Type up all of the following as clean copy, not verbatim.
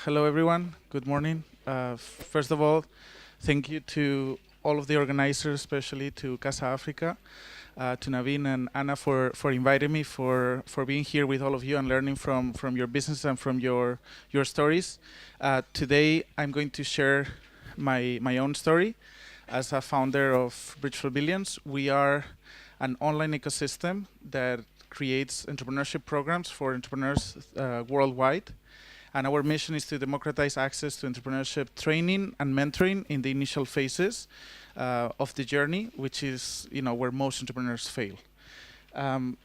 Hello, everyone. Good morning. First of all, thank you to all of the organizers, especially to Casa Africa, to Naveen and Anna for inviting me, for being here with all of you and learning from your business and from your stories. Today, I'm going to share my own story as a founder of Bridge for Billions. We are an online ecosystem that creates entrepreneurship programs for entrepreneurs worldwide, and our mission is to democratize access to entrepreneurship training and mentoring in the initial phases of the journey, which is where most entrepreneurs fail. Um,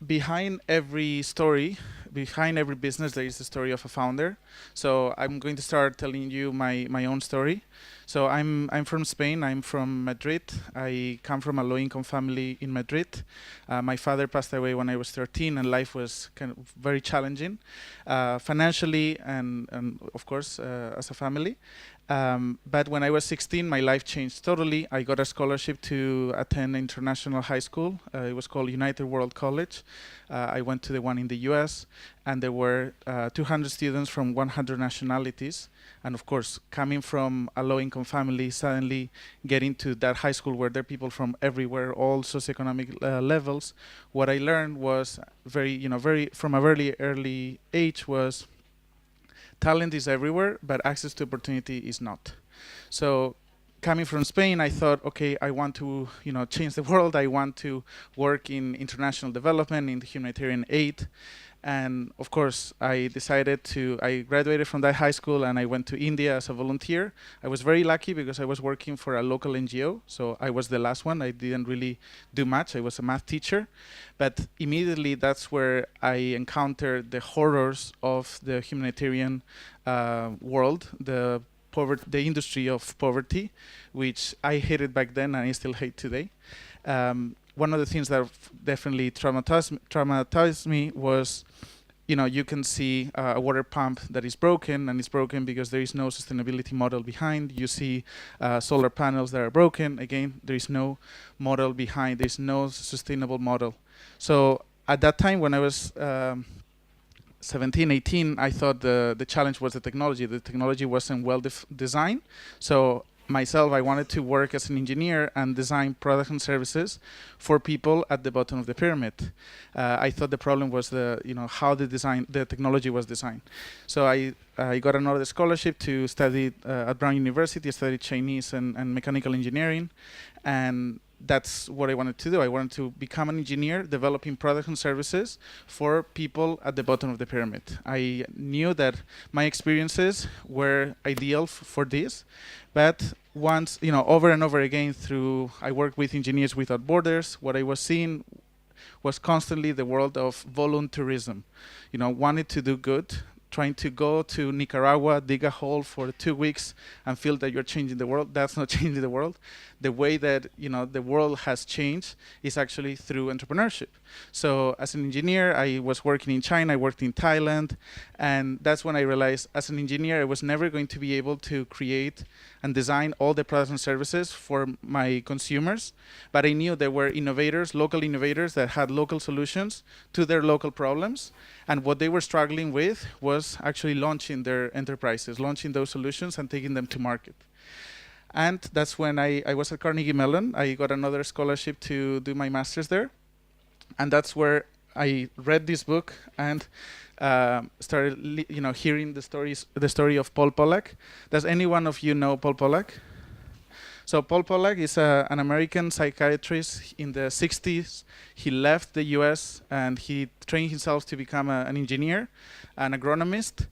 Behind every story, behind every business, there is the story of a founder. So I'm going to start telling you my own story. So I'm from Spain. I'm from Madrid. I come from a low-income family in Madrid. My father passed away when I was 13, and life was kind of very challenging, financially and of course as a family. But when I was 16, my life changed totally. I got a scholarship to attend international high school. It was called United World College. I went to the one in the US, and there were 200 students from 100 nationalities. And of course, coming from a low-income family, suddenly getting to that high school where there are people from everywhere, all socioeconomic levels, what I learned was very from a very early age was talent is everywhere, but access to opportunity is not. So coming from Spain, I thought, okay, I want to change the world. I want to work in international development, in humanitarian aid. And of course, I graduated from that high school and I went to India as a volunteer. I was very lucky because I was working for a local NGO. So I was the last one. I didn't really do much. I was a math teacher. But immediately that's where I encountered the horrors of the humanitarian world, the industry of poverty, which I hated back then and I still hate today. One of the things that definitely traumatized me was, you can see a water pump that is broken, and it's broken because there is no sustainability model behind. You see solar panels that are broken. Again, there is no model behind. There is no sustainable model. So at that time, when I was 17, 18, I thought the challenge was the technology. The technology wasn't well designed. So myself, I wanted to work as an engineer and design products and services for people at the bottom of the pyramid. I thought the problem was how the technology was designed. So I got another scholarship to study at Brown University. I studied Chinese and mechanical engineering, and that's what I wanted to do. I wanted to become an engineer developing products and services for people at the bottom of the pyramid. I knew that my experiences were ideal for this, but once, over and over again I worked with Engineers Without Borders, what I was seeing was constantly the world of volunteerism. Wanted to do good, trying to go to Nicaragua, dig a hole for 2 weeks and feel that you're changing the world. That's not changing the world. The way that the world has changed is actually through entrepreneurship. So as an engineer, I was working in China, I worked in Thailand, and that's when I realized as an engineer, I was never going to be able to create and design all the products and services for my consumers. But I knew there were innovators, local innovators that had local solutions to their local problems. And what they were struggling with was actually launching their enterprises, launching those solutions and taking them to market. And that's when I was at Carnegie Mellon. I got another scholarship to do my master's there. And that's where I read this book and started hearing the story of Paul Pollack. Does any one of you know Paul Pollack? So Paul Pollack is an American psychiatrist in the 60s. He left the US and he trained himself to become an engineer, an agronomist.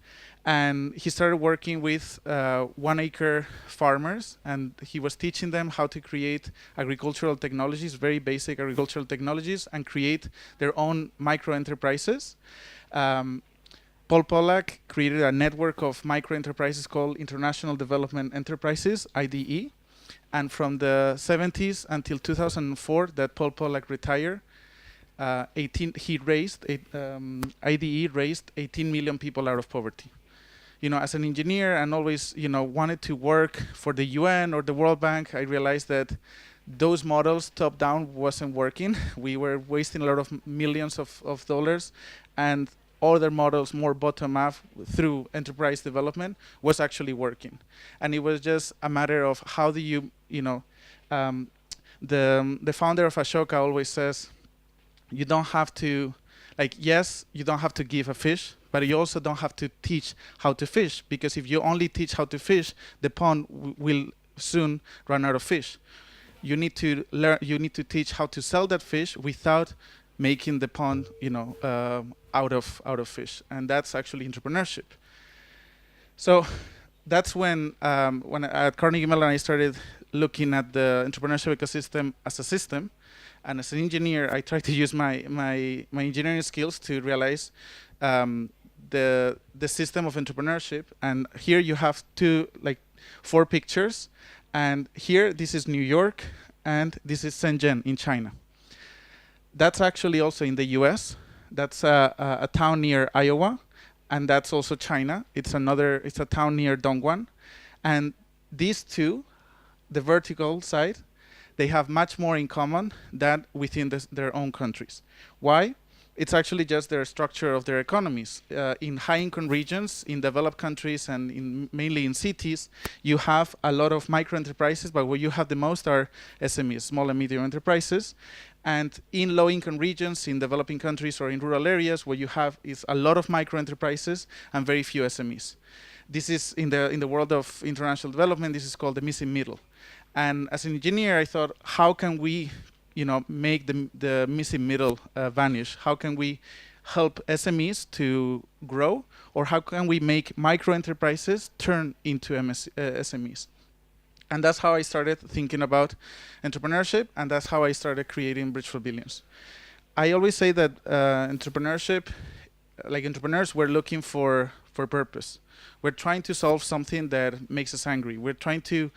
And he started working with 1-acre farmers, and he was teaching them how to create agricultural technologies, very basic agricultural technologies, and create their own micro enterprises. Paul Pollack created a network of micro enterprises called International Development Enterprises, IDE. And from the 70s until 2004, that Paul Pollack retired, IDE raised 18 million people out of poverty. As an engineer and always, wanted to work for the UN or the World Bank, I realized that those models top-down wasn't working. We were wasting a lot of millions of dollars, and other models more bottom up through enterprise development was actually working. And it was just a matter of how do you, um, the founder of Ashoka always says, you don't have to, like, yes, you don't have to give a fish, but you also don't have to teach how to fish, because if you only teach how to fish, the pond will soon run out of fish. You need to learn. You need to teach how to sell that fish without making the pond, out of fish, and that's actually entrepreneurship. So that's when at Carnegie Mellon I started looking at the entrepreneurship ecosystem as a system, and as an engineer I tried to use my engineering skills to realize the system of entrepreneurship. And here you have four pictures, and here this is New York, and this is Shenzhen in China. That's actually also in the US. That's a town near Iowa, and that's also China. It's a town near Dongguan. And these two, the vertical side, they have much more in common than within their own countries. Why? It's actually just their structure of their economies. In high-income regions, in developed countries, and mainly in cities, you have a lot of micro-enterprises, but what you have the most are SMEs, small and medium enterprises. And in low-income regions, in developing countries or in rural areas, what you have is a lot of micro-enterprises and very few SMEs. This is, in the world of international development, this is called the missing middle. And as an engineer, I thought, how can we make the missing middle vanish? How can we help SMEs to grow? Or how can we make micro enterprises turn into SMEs? And that's how I started thinking about entrepreneurship, and that's how I started creating Bridge for Billions. I always say that entrepreneurship, like entrepreneurs, we're looking for purpose. We're trying to solve something that makes us angry. We're trying to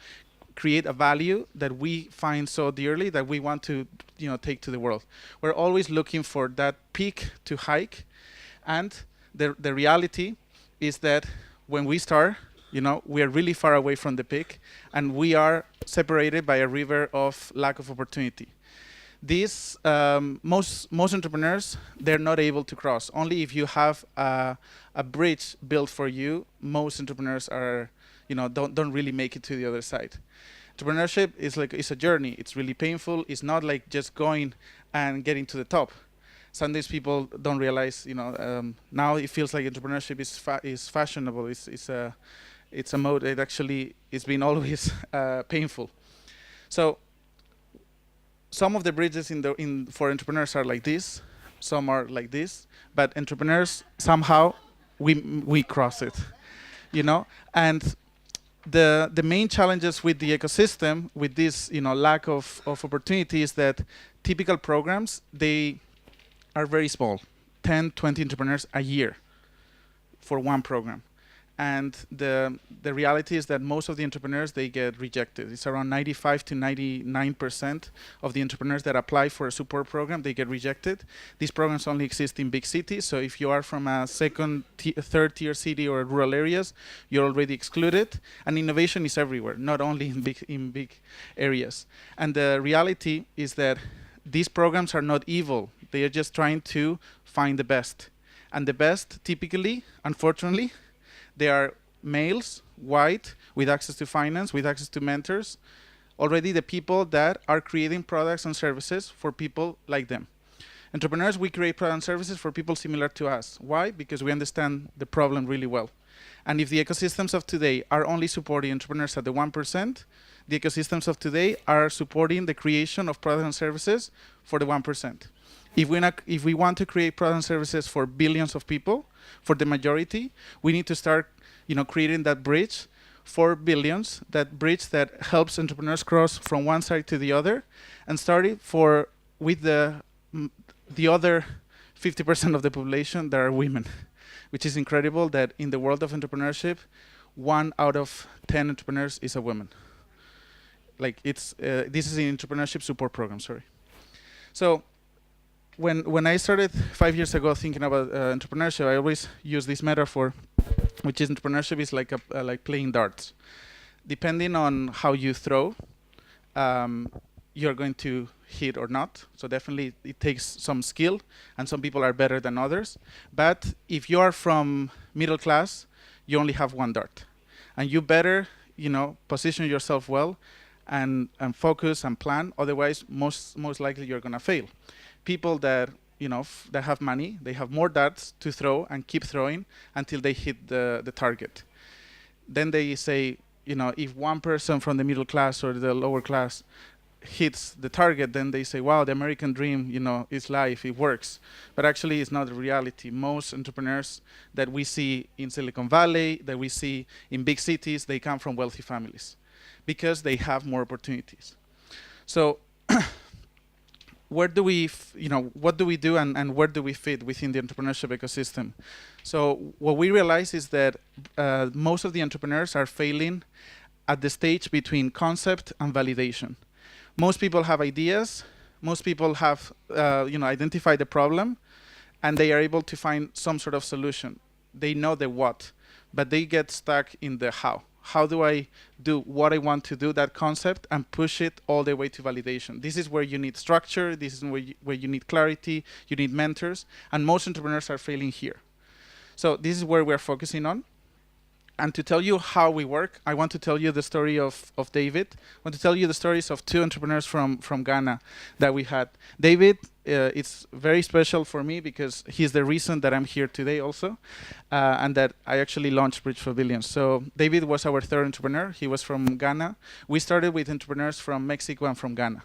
create a value that we find so dearly that we want to take to the world. We're always looking for that peak to hike, and the reality is that when we start, we are really far away from the peak, and we are separated by a river of lack of opportunity. These most entrepreneurs, they're not able to cross. Only if you have a bridge built for you, most entrepreneurs are don't really make it to the other side. Entrepreneurship is a journey. It's really painful. It's not like just going and getting to the top. Sometimes people don't realize, now it feels like entrepreneurship is fashionable. It's a mode. It actually it's been always painful. So some of the bridges for entrepreneurs are like this. Some are like this. But entrepreneurs, somehow we cross it, and the main challenges with the ecosystem, with this lack of opportunity, is that typical programs, they are very small, 10, 20 entrepreneurs a year for one program. And the reality is that most of the entrepreneurs, they get rejected. It's around 95 to 99% of the entrepreneurs that apply for a support program, they get rejected. These programs only exist in big cities. So if you are from a third tier city or rural areas, you're already excluded. And innovation is everywhere, not only in big areas. And the reality is that these programs are not evil. They are just trying to find the best. And the best, typically, unfortunately, they are males, white, with access to finance, with access to mentors, already the people that are creating products and services for people like them. Entrepreneurs, we create products and services for people similar to us. Why? Because we understand the problem really well. And if the ecosystems of today are only supporting entrepreneurs at the 1%, the ecosystems of today are supporting the creation of products and services for the 1%. If we want to create products and services for billions of people, for the majority, we need to start, creating that bridge for billions, that bridge that helps entrepreneurs cross from one side to the other, and start it with the other 50% of the population that are women, which is incredible that in the world of entrepreneurship, 1 out of 10 entrepreneurs is a woman. This is an entrepreneurship support program, sorry. So when I started 5 years ago thinking about entrepreneurship, I always use this metaphor, which is entrepreneurship is like playing darts. Depending on how you throw, you're going to hit or not. So definitely it takes some skill, and some people are better than others. But if you are from middle class, you only have one dart, and you better, position yourself well, and focus and plan. Otherwise, most likely you're gonna fail. People that that have money, they have more darts to throw and keep throwing until they hit the target. Then they say, if one person from the middle class or the lower class hits the target, then they say, wow, the American dream, is life, it works. But actually, it's not the reality. Most entrepreneurs that we see in Silicon Valley, that we see in big cities, they come from wealthy families because they have more opportunities. So what do we do, and where do we fit within the entrepreneurship ecosystem? So what we realize is that most of the entrepreneurs are failing at the stage between concept and validation. Most people have ideas. Most people have identified the problem, and they are able to find some sort of solution. They know the what, but they get stuck in the how. How do I do what I want to do, that concept, and push it all the way to validation? This is where you need structure. This is where you need clarity. You need mentors. And most entrepreneurs are failing here. So this is where we're focusing on. And to tell you how we work, I want to tell you the story of David. I want to tell you the stories of two entrepreneurs from Ghana that we had. David, it's very special for me because he's the reason that I'm here today also, and that I actually launched Bridge for Billions. So David was our third entrepreneur. He was from Ghana. We started with entrepreneurs from Mexico and from Ghana.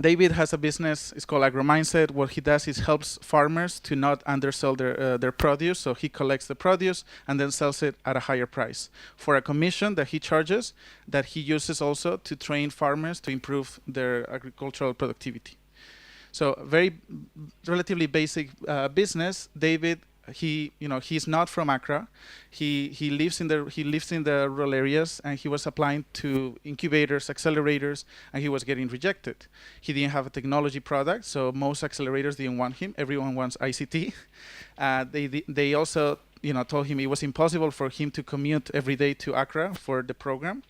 David has a business. It's called Agro Mindset. What he does is helps farmers to not undersell their produce. So he collects the produce and then sells it at a higher price for a commission that he charges, that he uses also to train farmers to improve their agricultural productivity. So very relatively basic business. David, he's not from Accra. He lives in the rural areas, and he was applying to incubators, accelerators, and he was getting rejected. He didn't have a technology product, so most accelerators didn't want him. Everyone wants ICT. They also told him it was impossible for him to commute every day to Accra for the program,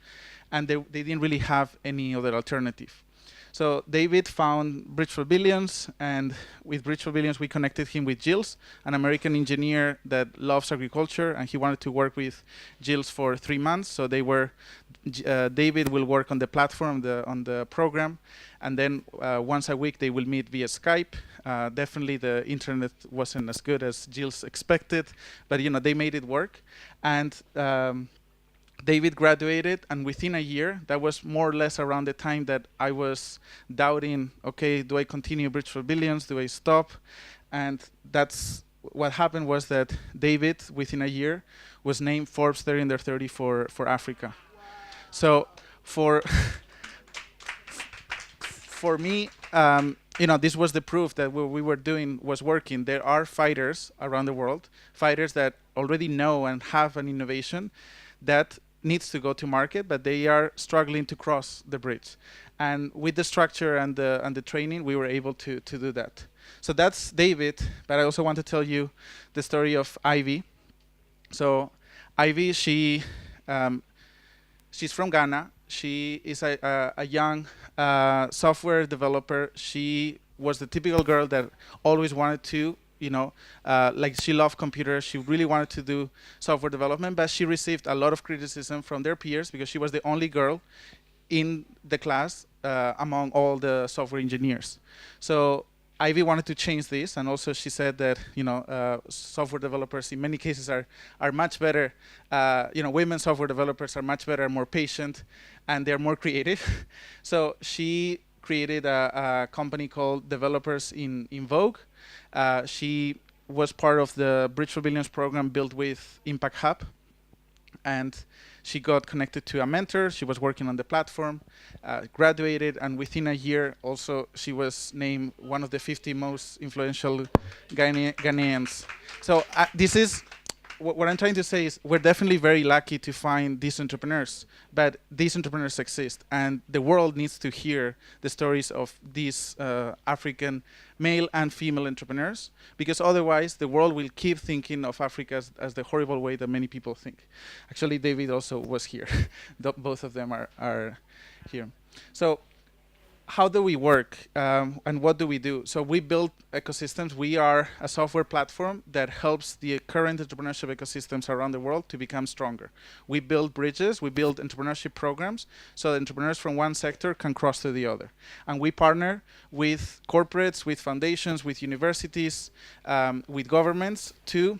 and they didn't really have any other alternative. So David found Bridge for Billions, and with Bridge for Billions, we connected him with Gilles, an American engineer that loves agriculture, and he wanted to work with Gilles for 3 months. So David will work on the platform, on the program, and then once a week they will meet via Skype. Definitely the internet wasn't as good as Gilles expected, but they made it work. And David graduated, and within a year, that was more or less around the time that I was doubting, okay, do I continue Bridge for Billions? Do I stop? And that's what happened, was that David, within a year, was named Forbes 30 Under 30 for Africa. So for me, this was the proof that what we were doing was working. There are fighters around the world, fighters that already know and have an innovation that needs to go to market, but they are struggling to cross the bridge. And with the structure and the training, we were able to do that. So that's David, but I also want to tell you the story of Ivy. So Ivy, she's from Ghana. She is a young software developer. She was the typical girl that always wanted to she loved computers. She really wanted to do software development, but she received a lot of criticism from their peers because she was the only girl in the class among all the software engineers. So Ivy wanted to change this, and also she said that software developers in many cases are much better. Women software developers are much better, more patient, and they're more creative. So she created a company called Developers in Vogue. She was part of the Bridge for Billions program built with Impact Hub, and she got connected to a mentor. She was working on the platform, graduated, and within a year also she was named one of the 50 most influential Ghanaians. So this is what I'm trying to say is we're definitely very lucky to find these entrepreneurs, but these entrepreneurs exist, and the world needs to hear the stories of these African male and female entrepreneurs, because otherwise the world will keep thinking of Africa as the horrible way that many people think. Actually, David also was here. Both of them are here. So how do we work and what do we do? So we build ecosystems. We are a software platform that helps the current entrepreneurship ecosystems around the world to become stronger. We build bridges, we build entrepreneurship programs so that entrepreneurs from one sector can cross to the other. And we partner with corporates, with foundations, with universities, with governments to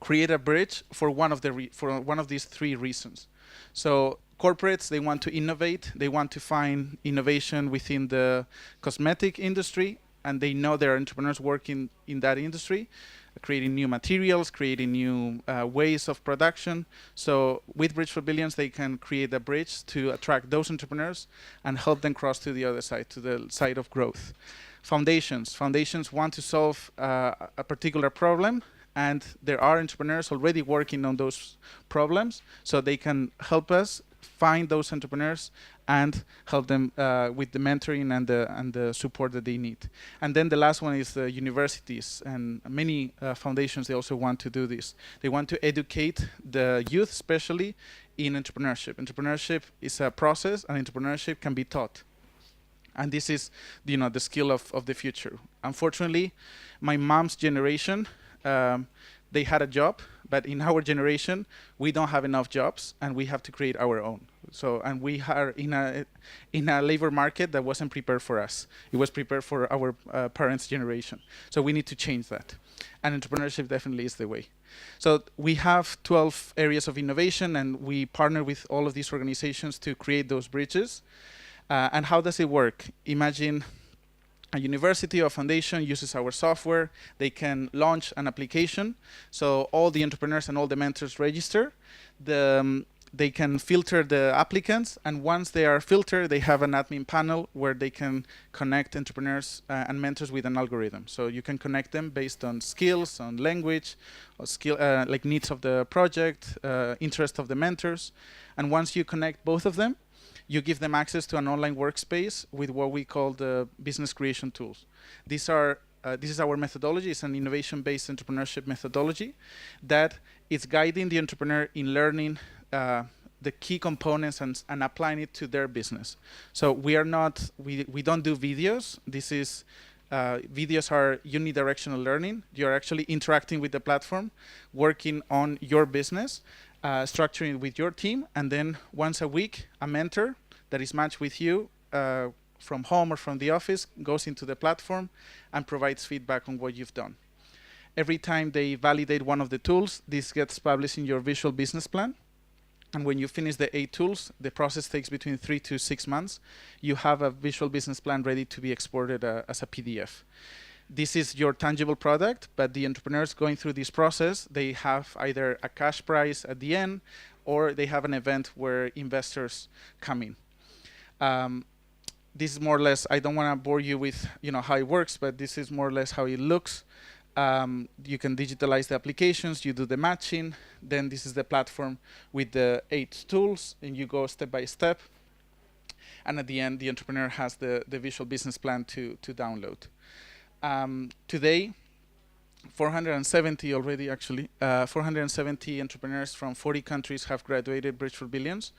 create a bridge for one of these three reasons. So corporates, they want to innovate, they want to find innovation within the cosmetic industry, and they know there are entrepreneurs working in that industry, creating new materials, creating new ways of production. So with Bridge for Billions, they can create a bridge to attract those entrepreneurs and help them cross to the other side, to the side of growth. Foundations want to solve a particular problem, and there are entrepreneurs already working on those problems, so they can help us find those entrepreneurs and help them with the mentoring and the support that they need. And then the last one is the universities, and many foundations, they also want to do this. They want to educate the youth, especially in entrepreneurship. Entrepreneurship is a process, and entrepreneurship can be taught. And this is, the skill of the future. Unfortunately, my mom's generation, they had a job, but in our generation, we don't have enough jobs, and we have to create our own. So, and we are in a labor market that wasn't prepared for us. It was prepared for our parents' generation. So we need to change that. And entrepreneurship definitely is the way. So we have 12 areas of innovation, and we partner with all of these organizations to create those bridges. And how does it work? Imagine a university or foundation uses our software. They can launch an application. So all the entrepreneurs and all the mentors register. They can filter the applicants. And once they are filtered, they have an admin panel where they can connect entrepreneurs and mentors with an algorithm. So you can connect them based on skills, on language, or like needs of the project, interest of the mentors. And once you connect both of them, you give them access to an online workspace with what we call the business creation tools. This is our methodology. It's an innovation-based entrepreneurship methodology that is guiding the entrepreneur in learning the key components and applying it to their business. So we don't do videos. Videos are unidirectional learning. You're actually interacting with the platform, working on your business, structuring it with your team, and then once a week, a mentor that is matched with you from home or from the office goes into the platform and provides feedback on what you've done. Every time they validate one of the tools, this gets published in your visual business plan. And when you finish the 8 tools, the process takes between 3 to 6 months. You have a visual business plan ready to be exported as a PDF. This is your tangible product, but the entrepreneurs going through this process, they have either a cash prize at the end, or they have an event where investors come in. This is more or less, I don't want to bore you with how it works, but this is more or less how it looks. You can digitalize the applications, you do the matching, then this is the platform with the 8 tools, and you go step by step. And at the end, the entrepreneur has the visual business plan to download. Today, 470 already, actually, 470 entrepreneurs from 40 countries have graduated Bridge for Billions.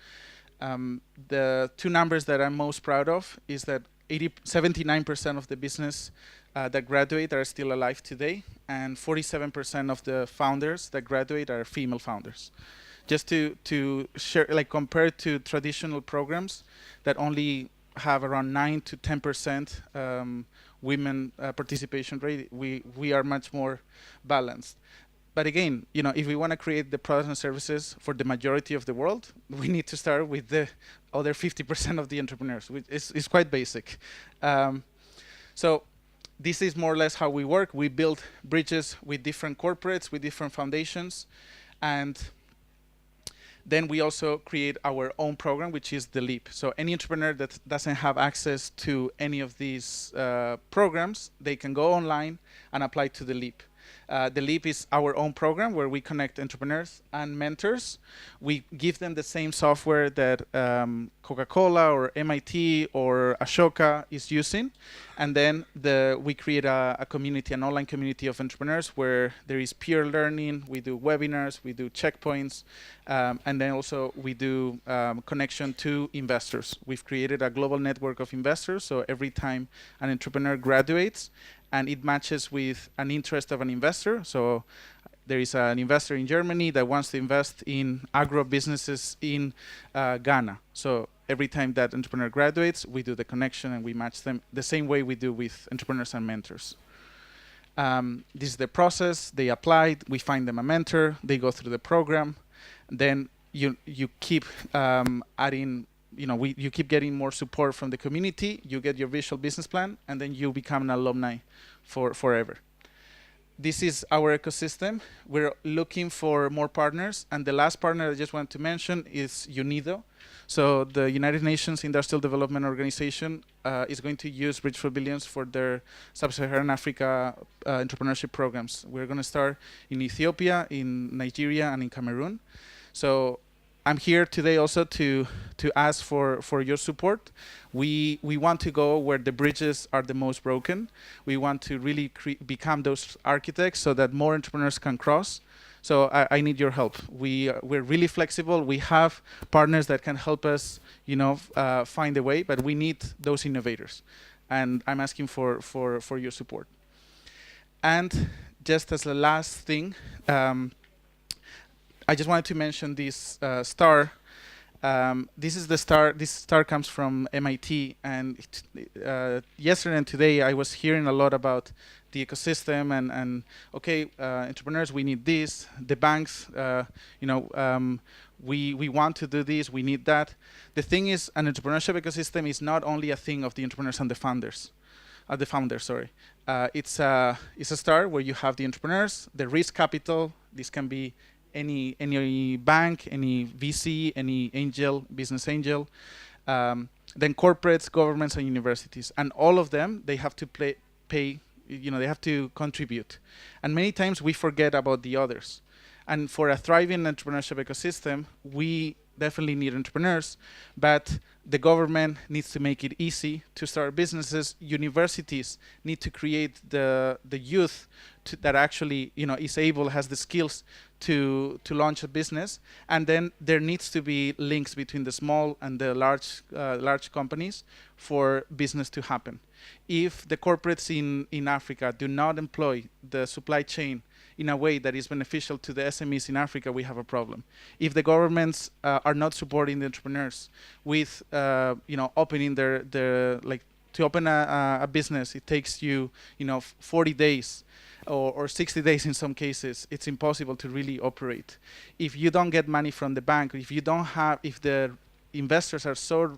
The 2 numbers that I'm most proud of is that 79% of the business that graduate are still alive today, and 47% of the founders that graduate are female founders. Just to share, like compared to traditional programs that only have around 9 to 10% women participation rate, we are much more balanced. But again, if we want to create the products and services for the majority of the world, we need to start with the other 50% of the entrepreneurs, which is quite basic. So this is more or less how we work. We build bridges with different corporates, with different foundations, and then we also create our own program, which is the Leap. So any entrepreneur that doesn't have access to any of these programs, they can go online and apply to the Leap. The Leap is our own program where we connect entrepreneurs and mentors. We give them the same software that Coca-Cola or MIT or Ashoka is using. And then we create a community, an online community of entrepreneurs where there is peer learning. We do webinars, we do checkpoints, and then also we do connection to investors. We've created a global network of investors, so every time an entrepreneur graduates and it matches with an interest of an investor, so there is an investor in Germany that wants to invest in agro businesses in Ghana. So every time that entrepreneur graduates, we do the connection and we match them the same way we do with entrepreneurs and mentors. This is the process. They apply, we find them a mentor, they go through the program, then you keep adding, you keep getting more support from the community, you get your visual business plan, and then you become an alumni for forever. This is our ecosystem. We're looking for more partners, and the last partner I just want to mention is UNIDO. So the United Nations Industrial Development Organization is going to use Bridge for Billions for their Sub-Saharan Africa entrepreneurship programs. We're going to start in Ethiopia, in Nigeria, and in Cameroon. So I'm here today also to ask for your support. We want to go where the bridges are the most broken. We want to really become those architects so that more entrepreneurs can cross. So I need your help. We're really flexible. We have partners that can help us, find a way, but we need those innovators. And I'm asking for your support. And just as the last thing, I just wanted to mention this star. This is the star. This star comes from MIT, and yesterday and today I was hearing a lot about the ecosystem and okay, entrepreneurs, we need this. The banks, we want to do this. We need that. The thing is, an entrepreneurship ecosystem is not only a thing of the entrepreneurs and the founders. It's a star where you have the entrepreneurs, the risk capital. This can be any bank, any VC, any angel, business angel, then corporates, governments, and universities, and all of them, they have to pay. They have to contribute, and many times we forget about the others. And for a thriving entrepreneurship ecosystem, we definitely need entrepreneurs, but the government needs to make it easy to start businesses. Universities need to create the youth that actually has the skills to launch a business, and then there needs to be links between the small and the large companies for business to happen. If the corporates in Africa do not employ the supply chain in a way that is beneficial to the SMEs in Africa, we have a problem. If the governments are not supporting the entrepreneurs with opening to open a business, it takes you 40 days or 60 days in some cases. It's impossible to really operate. If you don't get money from the bank, if the investors are so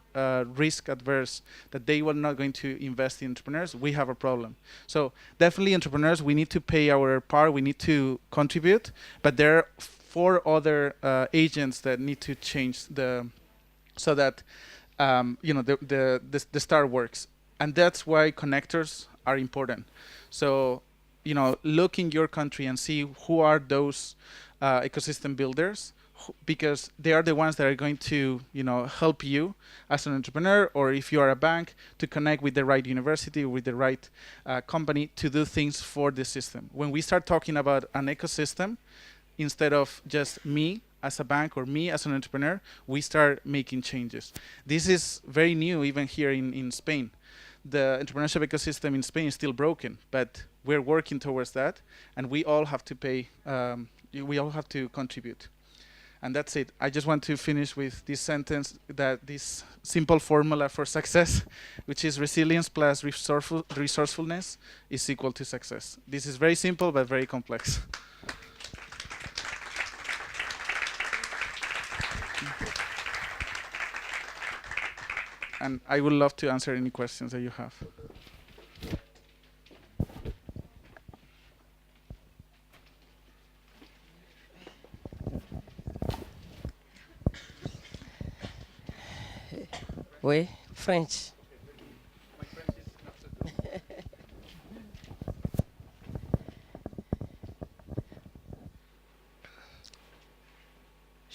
risk adverse that they were not going to invest in entrepreneurs, we have a problem. So definitely entrepreneurs, we need to pay our part, we need to contribute, but there are 4 other agents that need to change so that the star works. And that's why connectors are important. So look in your country and see who are those ecosystem builders, because they are the ones that are going to help you as an entrepreneur, or if you are a bank, to connect with the right university, with the right company to do things for the system. When we start talking about an ecosystem, instead of just me as a bank or me as an entrepreneur, we start making changes. This is very new even here in Spain. The entrepreneurship ecosystem in Spain is still broken, but we're working towards that, and we all have to pay, we all have to contribute. And that's it. I just want to finish with this sentence, that this simple formula for success, which is resilience plus resourcefulness, is equal to success. This is very simple, but very complex. And I would love to answer any questions that you have. Oui, French.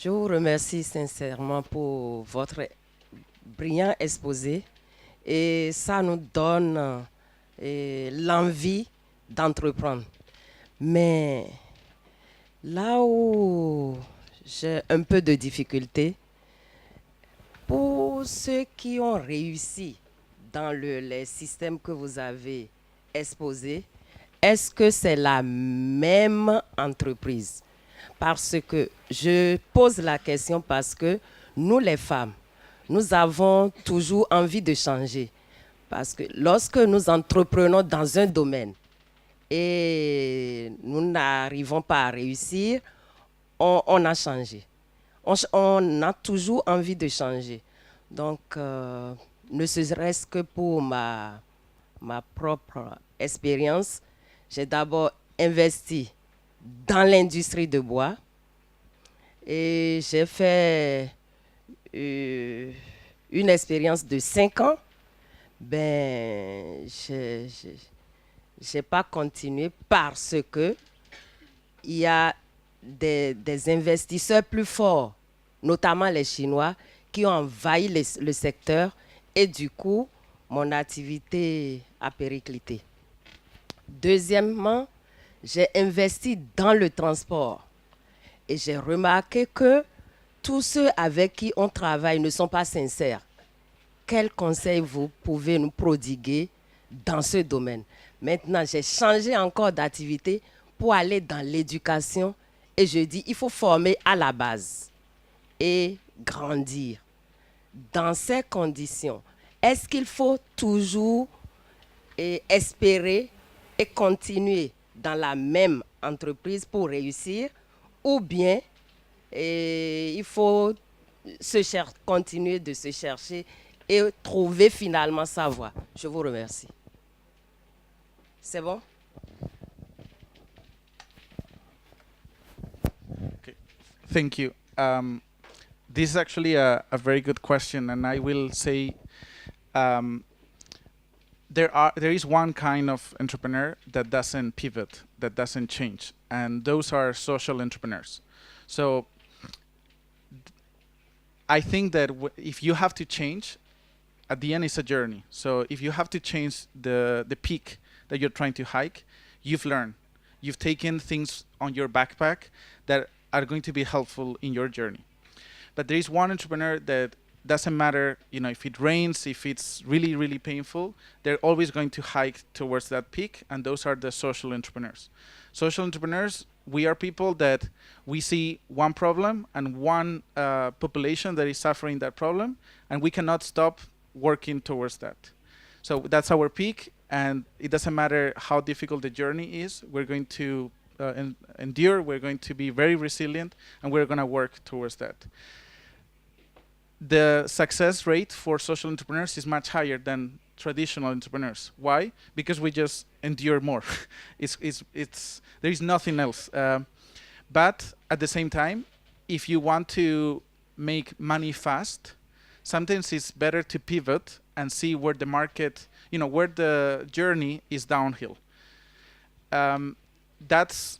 Je vous remercie sincèrement pour votre brillant exposé et ça nous donne l'envie d'entreprendre. Mais là où j'ai un peu de difficulté, pour ceux qui ont réussi dans les systèmes que vous avez exposés, est-ce que c'est la même entreprise? Parce que je pose la question parce que nous, les femmes, nous avons toujours envie de changer. Parce que lorsque nous entreprenons dans un domaine et nous n'arrivons pas à réussir, on a changé. On a toujours envie de changer. Donc, ne serait-ce que pour ma propre expérience, j'ai d'abord investi dans l'industrie de bois et j'ai fait une expérience de 5 ans. Ben, je n'ai pas continué parce que il y a des investisseurs plus forts, notamment les Chinois, qui ont envahi le secteur et du coup, mon activité a périclité. Deuxièmement, j'ai investi dans le transport et j'ai remarqué que tous ceux avec qui on travaille ne sont pas sincères. Quels conseils vous pouvez nous prodiguer dans ce domaine? Maintenant, j'ai changé encore d'activité pour aller dans l'éducation et je dis il faut former à la base et grandir. Dans ces conditions, est-ce qu'il faut toujours espérer et continuer dans la même entreprise pour réussir ou bien il faut continuer de se chercher et trouver finalement sa voie? Je vous remercie. C'est bon? Okay. Thank you. This is actually a very good question, and I will say um, there is one kind of entrepreneur that doesn't pivot, that doesn't change, and those are social entrepreneurs. So I think that if you have to change, at the end it's a journey. So if you have to change the peak that you're trying to hike, you've learned. You've taken things on your backpack that are going to be helpful in your journey. But there is one entrepreneur that doesn't matter, if it rains, if it's really, really painful, they're always going to hike towards that peak, and those are the social entrepreneurs. Social entrepreneurs, we are people that we see one problem and one population that is suffering that problem, and we cannot stop working towards that. So that's our peak, and it doesn't matter how difficult the journey is, we're going to endure, we're going to be very resilient, and we're going to work towards that. The success rate for social entrepreneurs is much higher than traditional entrepreneurs. Why? Because we just endure more. There is nothing else. But at the same time, if you want to make money fast, sometimes it's better to pivot and see where the market, where the journey is downhill. That's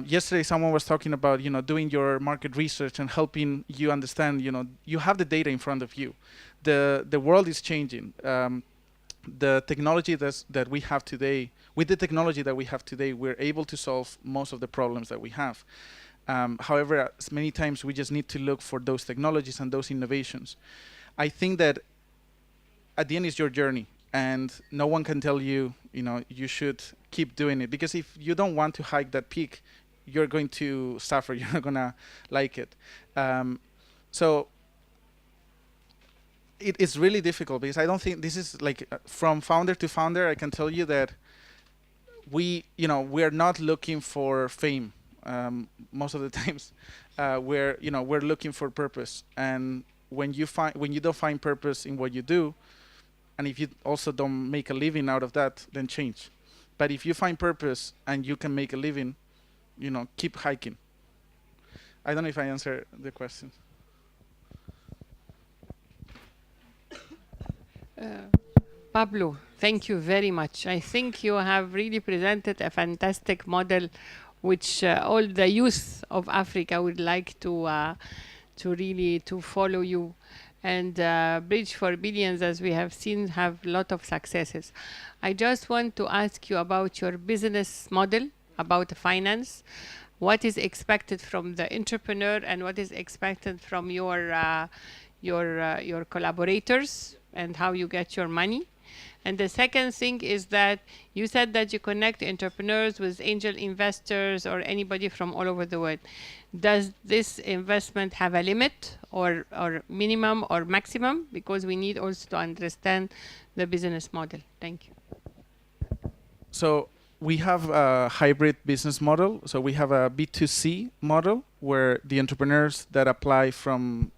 yesterday someone was talking about doing your market research and helping you understand. You have the data in front of you. The world is changing. The technology that we have today, with the technology that we have today, we're able to solve most of the problems that we have. However, many times we just need to look for those technologies and those innovations. I think that at the end is your journey, and no one can tell you, you should keep doing it, because if you don't want to hike that peak, you're going to suffer. You're not gonna like it. So it's really difficult, because I don't think this is like from founder to founder. I can tell you that we are not looking for fame. Most of the times, we're looking for purpose. And when you don't find purpose in what you do, and if you also don't make a living out of that, then change. But if you find purpose and you can make a living, keep hiking. I don't know if I answered the question. Pablo, thank you very much. I think you have really presented a fantastic model which all the youth of Africa would like to really to follow you. And Bridge for Billions, as we have seen, have a lot of successes. I just want to ask you about your business model, about finance. What is expected from the entrepreneur, and what is expected from your collaborators, and how you get your money? And the second thing is that you said that you connect entrepreneurs with angel investors or anybody from all over the world. Does this investment have a limit or minimum or maximum? Because we need also to understand the business model. Thank you. So we have a hybrid business model. So we have a B2C model where the entrepreneurs that apply from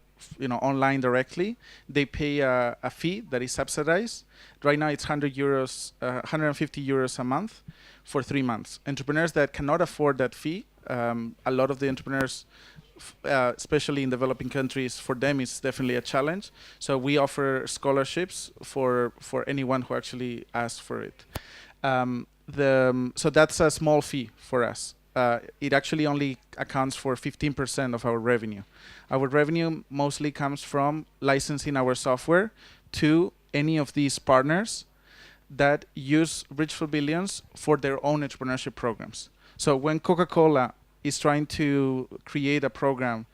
online directly, they pay a fee that is subsidized. Right now it's 100 euros, 150 euros a month for 3 months. Entrepreneurs that cannot afford that fee, a lot of the entrepreneurs, especially in developing countries, for them it's definitely a challenge. So we offer scholarships for anyone who actually asks for it. So that's a small fee for us. It actually only accounts for 15% of our revenue. Our revenue mostly comes from licensing our software to any of these partners that use Bridge for Billions for their own entrepreneurship programs. So when Coca-Cola is trying to create a program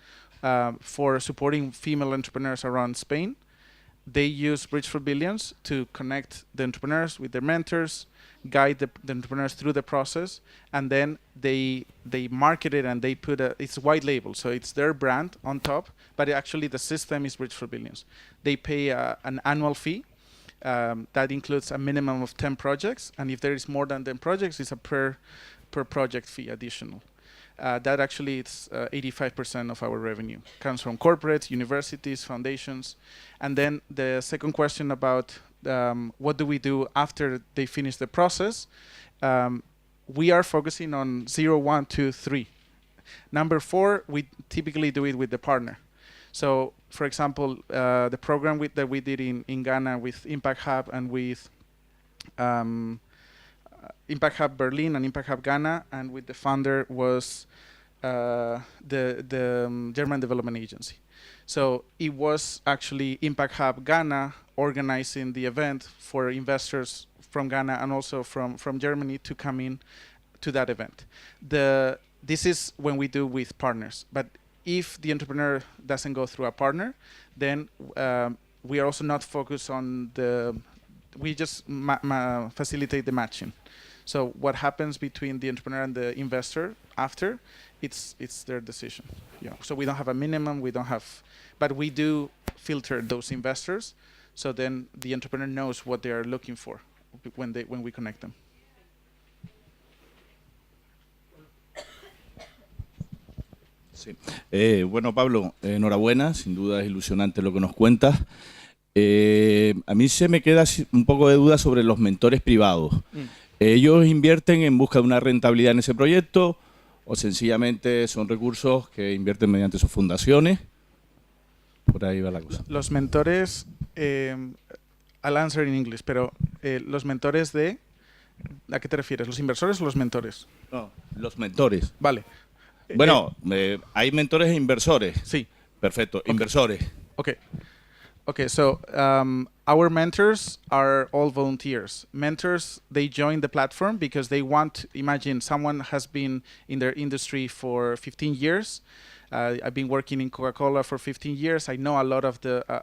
for supporting female entrepreneurs around Spain, they use Bridge for Billions to connect the entrepreneurs with their mentors, guide the entrepreneurs through the process, and then they market it and they put it's white label, so it's their brand on top, but actually the system is Bridge for Billions. They pay an annual fee that includes a minimum of 10 projects, and if there is more than 10 projects, it's a per project fee additional. That actually it's 85% of our revenue comes from corporates, universities, foundations. And then the second question about what do we do after they finish the process? We are focusing on 0, 1, 2, 3. Number 4, we typically do it with the partner. So, for example, the program that we did in Ghana with Impact Hub and with Impact Hub Berlin and Impact Hub Ghana, and with the founder was the German Development Agency. So it was actually Impact Hub Ghana organizing the event for investors from Ghana and also from Germany to come in to that event. This is when we do with partners. But if the entrepreneur doesn't go through a partner, then we are also not focused on we just facilitate the matching. So what happens between the entrepreneur and the investor after, it's their decision. So we don't have a minimum, but we do filter those investors, so then the entrepreneur knows what they are looking for when we connect them. Sí. Bueno, Pablo, enhorabuena, sin duda es ilusionante lo que nos cuentas. A mí se me queda un poco de duda sobre los mentores privados. ¿Ellos invierten en busca de una rentabilidad en ese proyecto o sencillamente son recursos que invierten mediante sus fundaciones? Por ahí va la cosa. Los mentores, I'll answer in English, pero los mentores ¿a qué te refieres? ¿Los inversores o los mentores? No, los mentores. Vale. Bueno, hay mentores e inversores. Sí. Perfecto, Okay. Inversores. Okay, so our mentors are all volunteers. Mentors, they join the platform because they imagine someone has been in their industry for 15 years. I've been working in Coca-Cola for 15 years. I know a lot of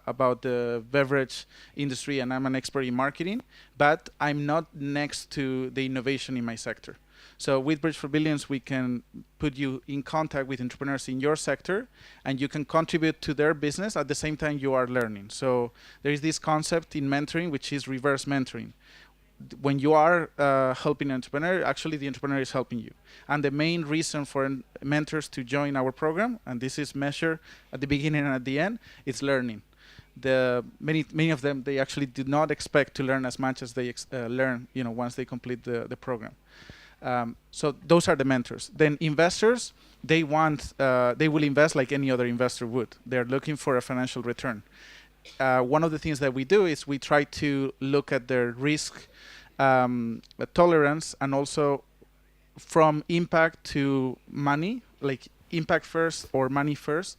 about the beverage industry, and I'm an expert in marketing, but I'm not next to the innovation in my sector. So with Bridge for Billions, we can put you in contact with entrepreneurs in your sector, and you can contribute to their business at the same time you are learning. So there is this concept in mentoring, which is reverse mentoring. When you are helping an entrepreneur, actually the entrepreneur is helping you. And the main reason for mentors to join our program, and this is measured at the beginning and at the end, is learning. Many of them, they actually do not expect to learn as much as they learn, once they complete the program. So those are the mentors. Then investors, they will invest like any other investor would. They're looking for a financial return. One of the things that we do is we try to look at their risk tolerance and also from impact to money, like impact first or money first,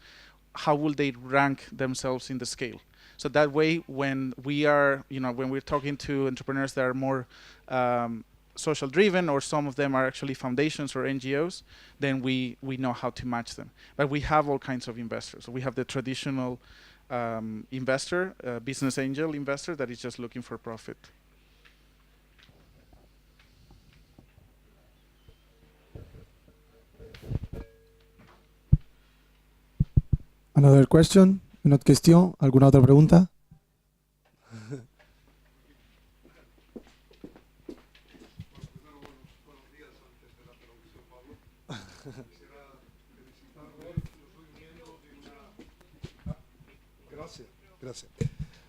how will they rank themselves in the scale? So that way, when we are, when we're talking to entrepreneurs that are more social driven, or some of them are actually foundations or NGOs, then we know how to match them. But we have all kinds of investors. We have the traditional investor, business angel investor that is just looking for profit. Another question? Une autre question? ¿Alguna otra pregunta? Gracias.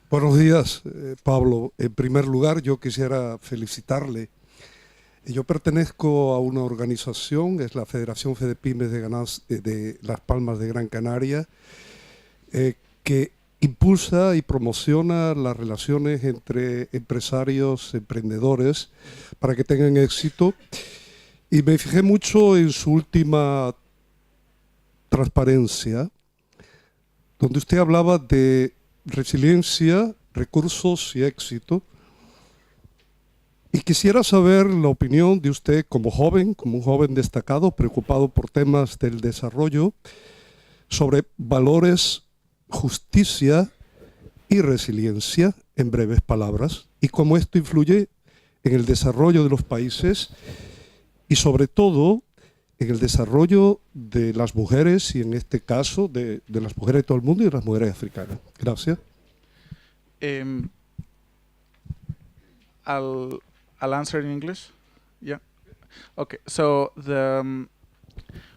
Buenos días, Pablo. En primer lugar, yo quisiera felicitarle. Yo pertenezco a una organización, es la Federación Fedepymes de Las Palmas de Gran Canaria, que impulsa y promociona las relaciones entre empresarios, emprendedores, para que tengan éxito. Y me fijé mucho en su última transparencia, donde usted hablaba de resiliencia, recursos y éxito. Y quisiera saber la opinión de usted como un joven destacado, preocupado por temas del desarrollo, sobre valores, justicia y resiliencia, en breves palabras, y cómo esto influye en el desarrollo de los países y sobre todo en el desarrollo de las mujeres, y en este caso de las mujeres de todo el mundo y de las mujeres africanas. Gracias. I'll answer in English. Yeah. Okay. So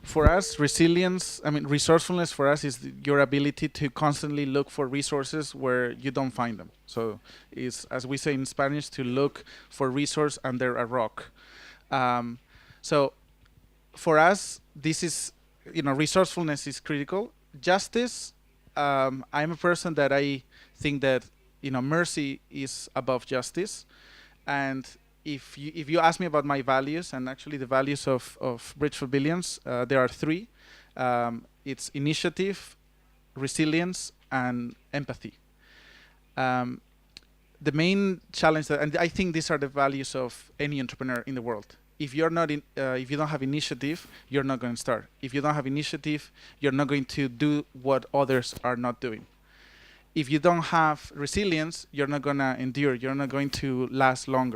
for us, resourcefulness for us is your ability to constantly look for resources where you don't find them. So it's, as we say in Spanish, to look for resource under a rock. So for us, this is, resourcefulness is critical. Justice, I'm a person that I think that, mercy is above justice. And if you ask me about my values, and actually the values of Bridge for Billions, there are three. It's initiative, resilience, and empathy. The main challenge, and I think these are the values of any entrepreneur in the world. If you're not if you don't have initiative, you're not going to start. If you don't have initiative, you're not going to do what others are not doing. If you don't have resilience, you're not going to endure. You're not going to last long.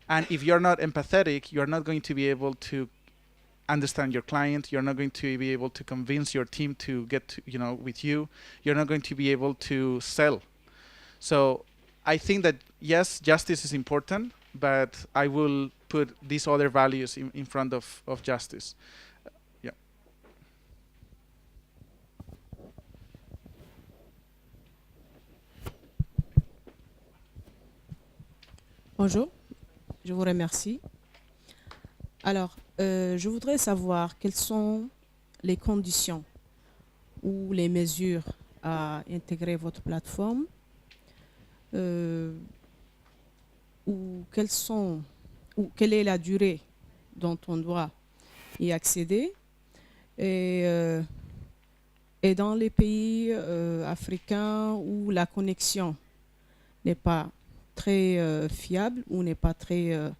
And if you're not empathetic, you're not going to be able to understand your client. You're not going to be able to convince your team to get to, with you. You're not going to be able to sell. So I think that, yes, justice is important, but I will put these other values in front of justice. Bonjour, je vous remercie. Alors, je voudrais savoir quelles sont les conditions ou les mesures à intégrer votre plateforme, ou quelle est la durée dont on doit y accéder, et dans les pays africains où la connexion n'est pas très fiable ou n'est pas très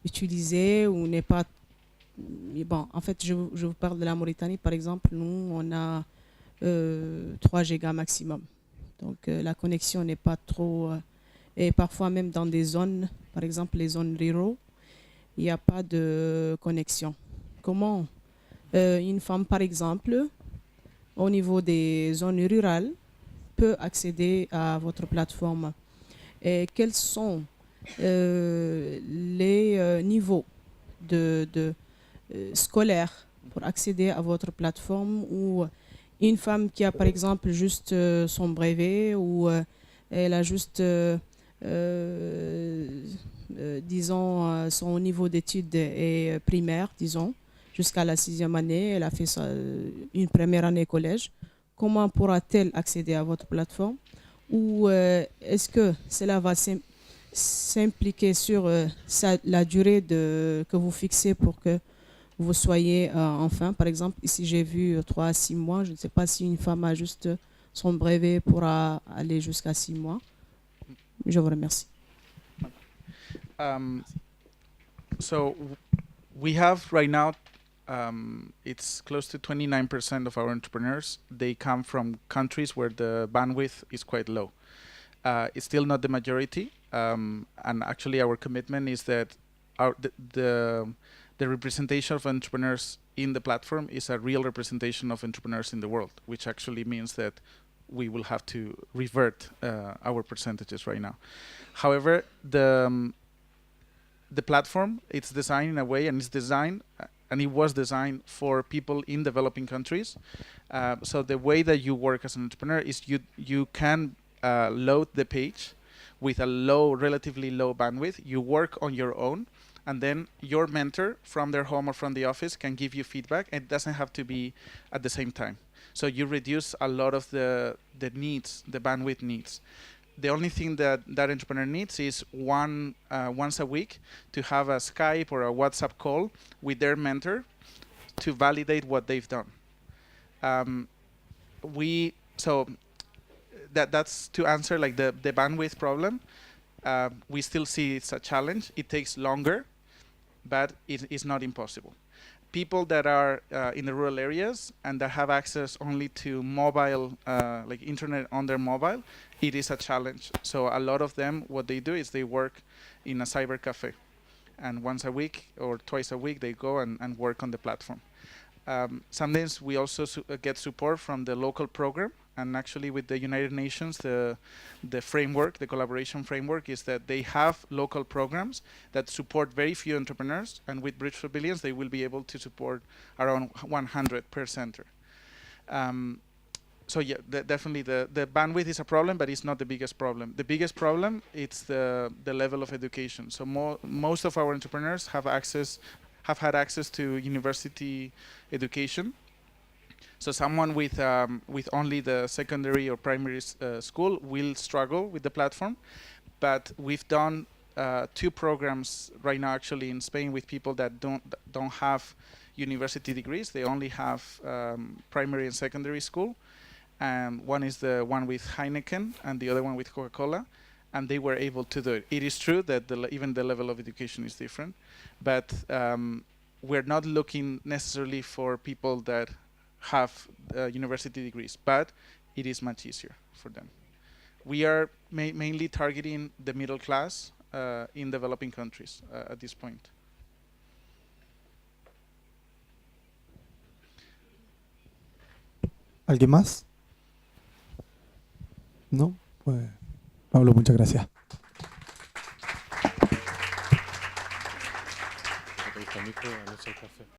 utilisé ou n'est pas... Bon, en fait, je vous parle de la Mauritanie, par exemple. Nous, on a 3 gigas maximum. Donc, la connexion n'est pas trop... et parfois, même dans des zones, par exemple, les zones rurales, il n'y a pas de connexion. Comment une femme, par exemple, au niveau des zones rurales, peut accéder à votre plateforme, et quels sont les niveaux de scolaires pour accéder à votre plateforme, ou une femme qui a par exemple juste son brevet, ou elle a juste disons son niveau d'études est primaire, disons jusqu'à la 6e année, elle a fait une première année collège. Comment pourra-t-elle accéder à votre plateforme? Ou est-ce que cela va s'impliquer sur la durée que vous fixez pour que vous soyez enfin. Par exemple, ici j'ai vu 3 à 6 mois. Je ne sais pas si une femme a juste son brevet pourra aller jusqu'à 6 mois. Je vous remercie. So we have right now, it's close to 29% of our entrepreneurs. They come from countries where the bandwidth is quite low. It's still not the majority, and actually our commitment is that the representation of entrepreneurs in the platform is a real representation of entrepreneurs in the world, which actually means that we will have to revert our percentages right now. However, the platform, it's designed in a way, and it was designed for people in developing countries. So the way that you work as an entrepreneur is you can load the page with a relatively low bandwidth. You work on your own, and then your mentor from their home or from the office can give you feedback. It doesn't have to be at the same time. So you reduce a lot of the needs, the bandwidth needs. The only thing that entrepreneur needs is once a week to have a Skype or a WhatsApp call with their mentor to validate what they've done. So that's to answer like the bandwidth problem. We still see it's a challenge. It takes longer, but it is not impossible. People that are in the rural areas and that have access only to mobile, like internet on their mobile, it is a challenge. So a lot of them, what they do is they work in a cyber cafe, and once a week or twice a week they go and work on the platform. Sometimes we also get support from the local program, and actually with the United Nations, the framework, the collaboration framework, is that they have local programs that support very few entrepreneurs, and with Bridge for Billions they will be able to support around 100 per center. So yeah, definitely the bandwidth is a problem, but it's not the biggest problem. The biggest problem is the level of education. So most of our entrepreneurs have had access to university education. So someone with only the secondary or primary school will struggle with the platform. But we've done 2 programs right now actually in Spain with people that don't have university degrees. They only have primary and secondary school. One is the one with Heineken and the other one with Coca-Cola, and they were able to do it. It is true that even the level of education is different, but we're not looking necessarily for people that have university degrees, but it is much easier for them. We are mainly targeting the middle class in developing countries at this point. ¿Alguien más? No, pues Pablo, muchas gracias. El micro, a no ser café.